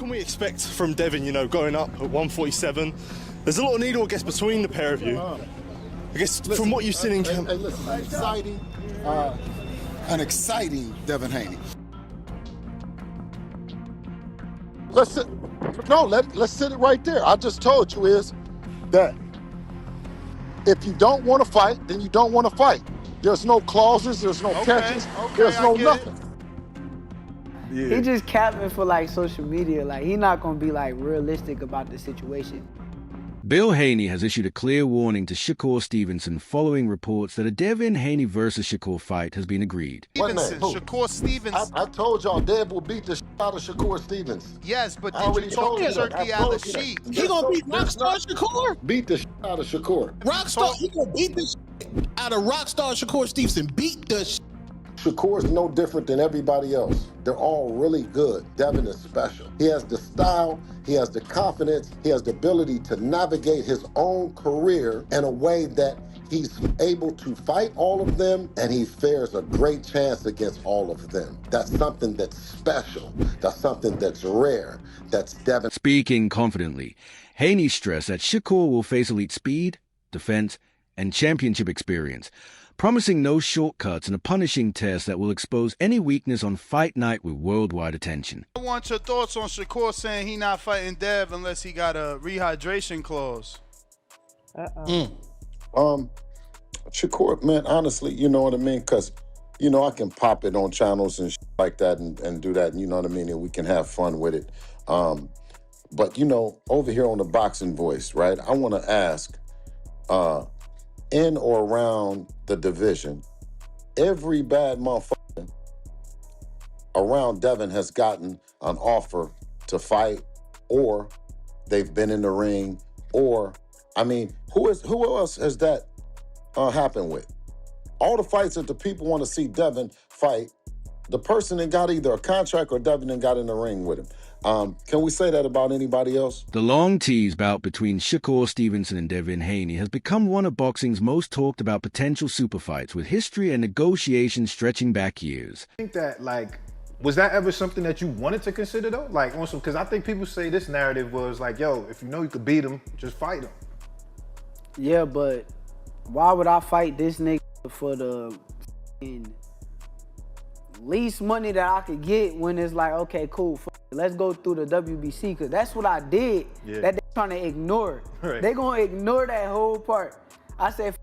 can we expect from Devin, you know, going up at 147? There's a lot of needle, I guess, between the pair of you. I guess from what you've seen in camp. Hey, listen, an exciting Devin Haney. Let's sit it right there. I just told you is that if you don't want to fight, then you don't want to fight. There's no clauses, there's no catches, there's no nothing. Yeah. He just capping for like social media. Like he not gonna be like realistic about the situation. Bill Haney has issued a clear warning to Shakur Stevenson following reports that a Devin Haney versus Shakur fight has been agreed. Shakur Stevenson. I told y'all Dev will beat the shit out of Shakur Stevenson. Yes, but did you talk to Turkey out of sheet? He gonna beat Rockstar Shakur? Beat the shit out of Shakur. Rockstar, he gonna beat the shit out of Rockstar Shakur Stevenson. Beat the shit. Shakur's no different than everybody else. They're all really good. Devin is special. He has the style, he has the confidence, he has the ability to navigate his own career in a way that he's able to fight all of them, and he fares a great chance against all of them. That's something that's special. That's something that's rare. That's Devin. Speaking confidently, Haney stressed that Shakur will face elite speed, defense, and championship experience, promising no shortcuts and a punishing test that will expose any weakness on fight night with worldwide attention. I want your thoughts on Shakur saying he not fighting Dev unless he got a rehydration clause. Shakur, man, honestly, you know what I mean? Because, you know, I can pop it on channels and like that and do that, and you know what I mean? And we can have fun with it. But, you know, over here on the Boxing Voice, right, I want to ask, in or around the division, every bad motherfucker around Devin has gotten an offer to fight, or they've been in the ring, or, I mean, who else has that happened with? All the fights that the people want to see Devin fight, the person that got either a contract or Devin that got in the ring with him. Can we say that about anybody else? The long tease bout between Shakur Stevenson and Devin Haney has become one of boxing's most talked about potential super fights, with history and negotiations stretching back years. I think that, like, was that ever something that you wanted to consider though? Like, also, because I think people say this narrative was like, yo, if you know you could beat him, just fight him. Yeah, but why would I fight this nigga for the least money that I could get when it's like, okay, cool, let's go through the WBC, because that's what I did that they're trying to ignore. Right. They're going to ignore that whole part. I said,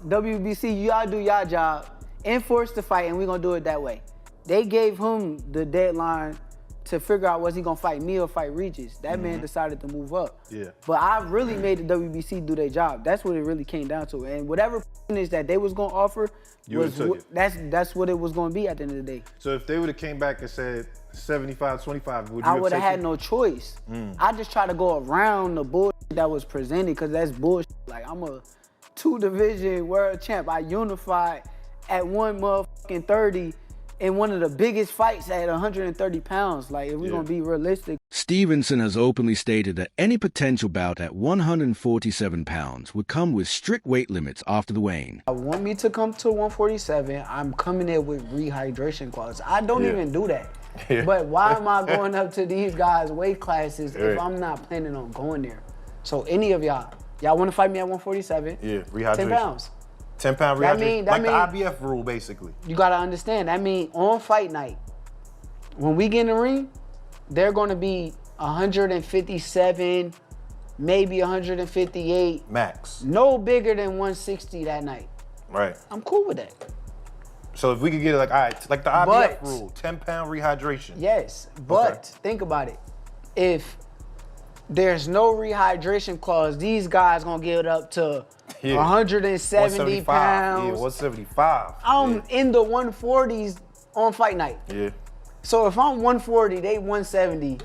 WBC, y'all do y'all job, enforce the fight, and we're going to do it that way. They gave him the deadline to figure out was he going to fight me or fight Regis. That man decided to move up. Yeah. But I really made the WBC do their job. That's what it really came down to. And whatever is that they was going to offer, that's what it was going to be at the end of the day. So if they would have came back and said 75-25, would you I would have had no choice. I just try to go around the bullshit that was presented, because that's bullshit. Like, I'm a 2-division world champ. I unified at 130 in one of the biggest fights at 130 pounds. Like, if we're going to be realistic. Stevenson has openly stated that any potential bout at 147 pounds would come with strict weight limits after the weigh-in. I want me to come to 147, I'm coming in with rehydration clause. I don't even do that. But why am I going up to these guys' weight classes if I'm not planning on going there? So any of y'all want to fight me at 147? Yeah, rehydration. 10 pounds. 10-pound rehydration, like the IBF rule, basically. You got to understand, that means on fight night, when we get in the ring, they're going to be 157, maybe 158. Max. No bigger than 160 that night. Right. I'm cool with that. So if we could get it, like, all right, like the IBF rule, 10-pound rehydration. Yes, but think about it. If there's no rehydration clause, these guys going to get it up to 170 pounds. Yeah, 175. I'm in the 140s on fight night. Yeah. So if I'm 140, they 170.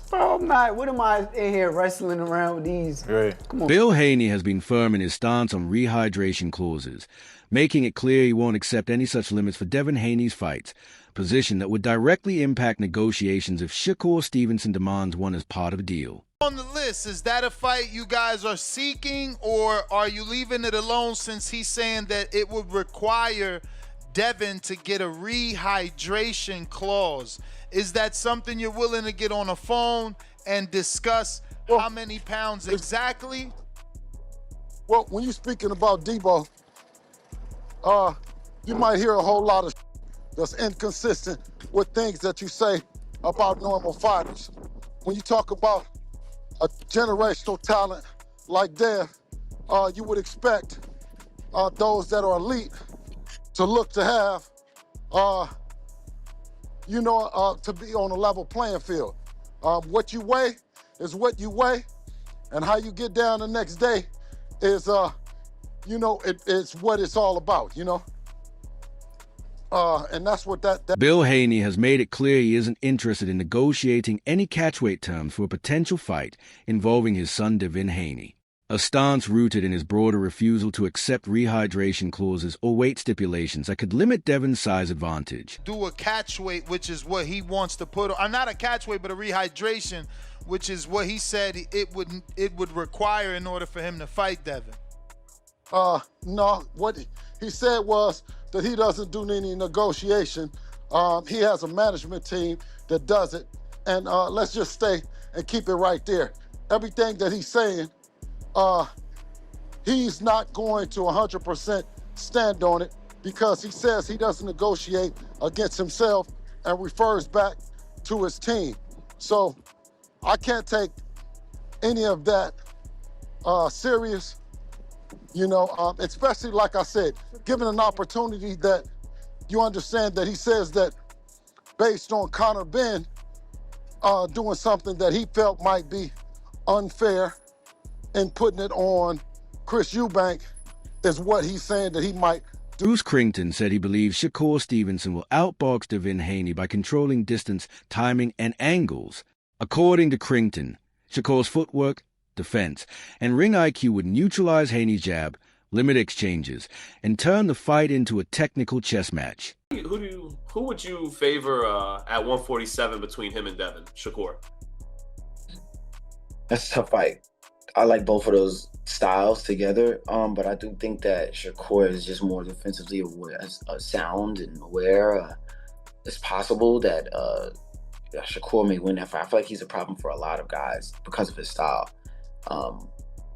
Bro, I'm not. What am I in here wrestling around with these? Right. Come on. Bill Haney has been firm in his stance on rehydration clauses, making it clear he won't accept any such limits for Devin Haney's fights, position that would directly impact negotiations if Shakur Stevenson demands one as part of a deal. On the list, is that a fight you guys are seeking, or are you leaving it alone since he's saying that it would require Devin to get a rehydration clause. Is that something you're willing to get on the phone and discuss how many pounds exactly? Well, when you're speaking about Debo, you might hear a whole lot of that's inconsistent with things that you say about normal fighters. When you talk about a generational talent like Dev, you would expect those that are elite to look to have, to be on a level playing field. What you weigh is what you weigh, and how you get down the next day is, it's what it's all about, and that's what that. Bill Haney has made it clear he isn't interested in negotiating any catchweight terms for a potential fight involving his son Devin Haney, a stance rooted in his broader refusal to accept rehydration clauses or weight stipulations that could limit Devin's size advantage. Do a catchweight, which is what he wants to put on. Not a catchweight, but a rehydration, which is what he said it would require in order for him to fight Devin. No, what he said was that he doesn't do any negotiation. He has a management team that does it. And let's just stay and keep it right there. Everything that he's saying, he's not going to 100% stand on it, because he says he doesn't negotiate against himself and refers back to his team. So I can't take any of that serious. Especially, like I said, given an opportunity that you understand that he says that based on Conor Ben doing something that he felt might be unfair and putting it on Chris Eubank is what he's saying that he might do. Bruce Crington said he believes Shakur Stevenson will outbox Devin Haney by controlling distance, timing, and angles. According to Crington, Shakur's footwork, defense, and ring IQ would neutralize Haney's jab, limit exchanges, and turn the fight into a technical chess match. Who would you favor at 147 between him and Devin? Shakur? That's a tough fight. I like both of those styles together, but I do think that Shakur is just more defensively aware, sound and aware. It's possible that Shakur may win that fight. I feel like he's a problem for a lot of guys because of his style.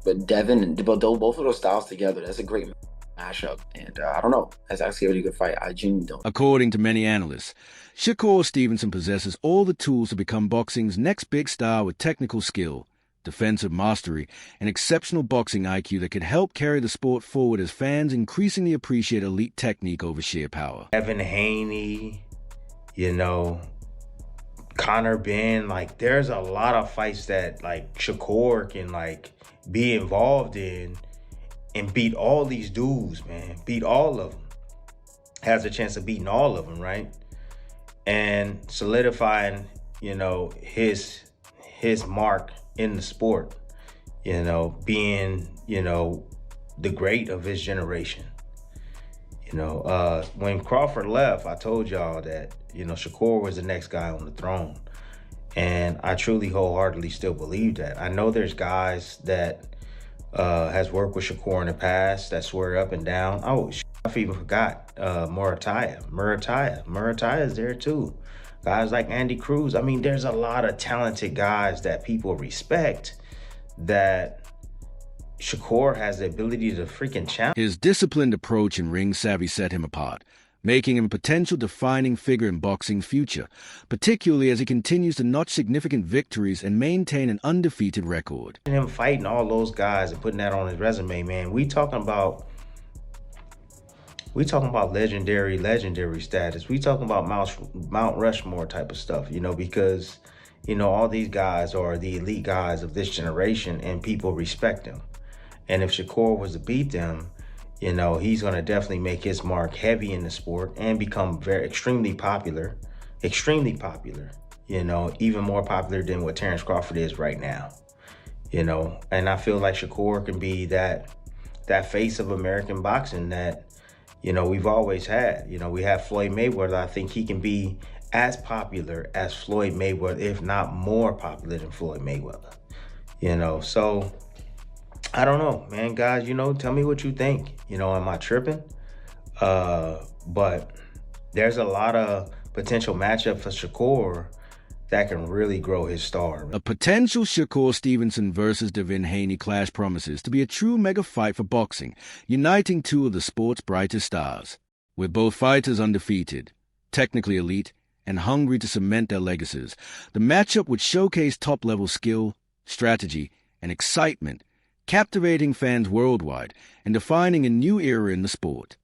But Devin and both of those styles together, that's a great mashup. And I don't know. That's actually a really good fight. I genuinely don't. According to many analysts, Shakur Stevenson possesses all the tools to become boxing's next big star with technical skill, defensive mastery, and exceptional boxing IQ that could help carry the sport forward as fans increasingly appreciate elite technique over sheer power. Devin Haney, Conor Ben, there's a lot of fights that Shakur can be involved in and beat all these dudes, man. Beat all of them. Has a chance of beating all of them, right? And solidifying, his mark in the sport, being, the great of his generation. When Crawford left, I told y'all that, Shakur was the next guy on the throne. And I truly wholeheartedly still believe that. I know there's guys that has worked with Shakur in the past that swear up and down. Oh, I even forgot Murataya. Murataya is there too. Guys like Andy Cruz. I mean, there's a lot of talented guys that people respect that Shakur has the ability to freaking challenge. His disciplined approach and ring savvy set him apart, making him a potential defining figure in boxing's future, particularly as he continues to notch significant victories and maintain an undefeated record. Him fighting all those guys and putting that on his resume, man. We talking about legendary status. We talking about Mount Rushmore type of stuff, because, all these guys are the elite guys of this generation and people respect them. And if Shakur was to beat them, he's going to definitely make his mark heavy in the sport and become extremely popular, even more popular than what Terrence Crawford is right now, and I feel like Shakur can be that face of American boxing that, we've always had. We have Floyd Mayweather. I think he can be as popular as Floyd Mayweather, if not more popular than Floyd Mayweather, so I don't know, man. Guys, tell me what you think. Am I tripping? But there's a lot of potential matchup for Shakur that can really grow his star. A potential Shakur Stevenson versus Devin Haney clash promises to be a true mega fight for boxing, uniting two of the sport's brightest stars. With both fighters undefeated, technically elite, and hungry to cement their legacies, the matchup would showcase top-level skill, strategy, and excitement, captivating fans worldwide and defining a new era in the sport.